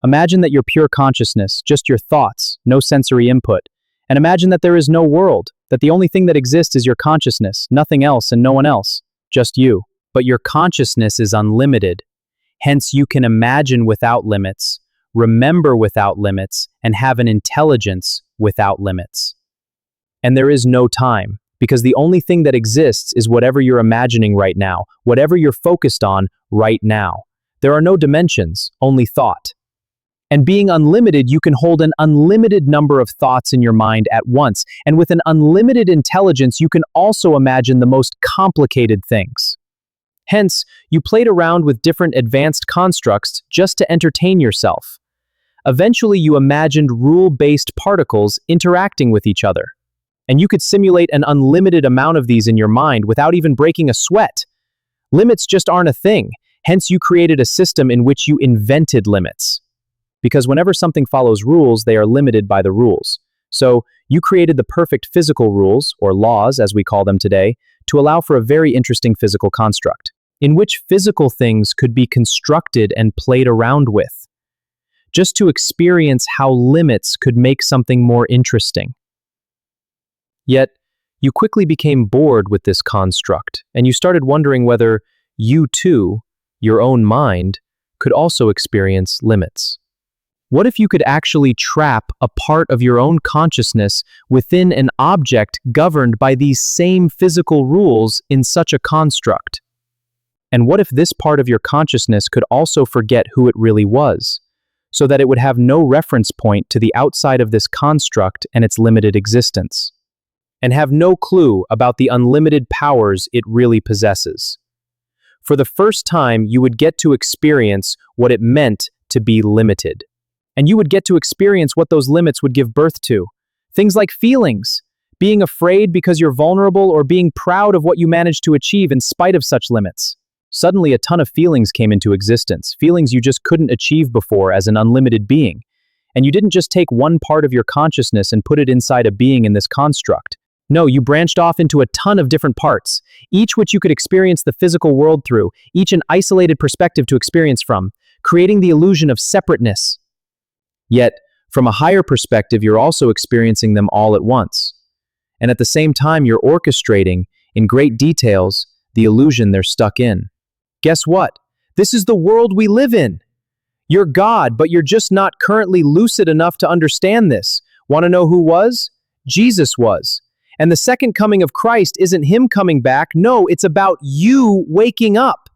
Imagine that you're pure consciousness, just your thoughts, no sensory input. And imagine that there is no world, that the only thing that exists is your consciousness, nothing else and no one else, just you. But your consciousness is unlimited. Hence, you can imagine without limits, remember without limits, and have an intelligence without limits. And there is no time, because the only thing that exists is whatever you're imagining right now, whatever you're focused on right now. There are no dimensions, only thought. And being unlimited, you can hold an unlimited number of thoughts in your mind at once, and with an unlimited intelligence, you can also imagine the most complicated things. Hence, you played around with different advanced constructs just to entertain yourself. Eventually, you imagined rule-based particles interacting with each other. And you could simulate an unlimited amount of these in your mind without even breaking a sweat. Limits just aren't a thing. Hence, you created a system in which you invented limits. Because whenever something follows rules, they are limited by the rules. So, you created the perfect physical rules, or laws as we call them today, to allow for a very interesting physical construct, in which physical things could be constructed and played around with, just to experience how limits could make something more interesting. Yet, you quickly became bored with this construct, and you started wondering whether you too, your own mind, could also experience limits. What if you could actually trap a part of your own consciousness within an object governed by these same physical rules in such a construct? And what if this part of your consciousness could also forget who it really was, so that it would have no reference point to the outside of this construct and its limited existence, and have no clue about the unlimited powers it really possesses? For the first time, you would get to experience what it meant to be limited. And you would get to experience what those limits would give birth to. Things like feelings, being afraid because you're vulnerable, or being proud of what you managed to achieve in spite of such limits. Suddenly, a ton of feelings came into existence, feelings you just couldn't achieve before as an unlimited being. And you didn't just take one part of your consciousness and put it inside a being in this construct. No, you branched off into a ton of different parts, each which you could experience the physical world through, each an isolated perspective to experience from, creating the illusion of separateness. Yet, from a higher perspective, you're also experiencing them all at once. And at the same time, you're orchestrating, in great details, the illusion they're stuck in. Guess what? This is the world we live in. You're God, but you're just not currently lucid enough to understand this. Want to know who was? Jesus was. And the second coming of Christ isn't him coming back. No, it's about you waking up.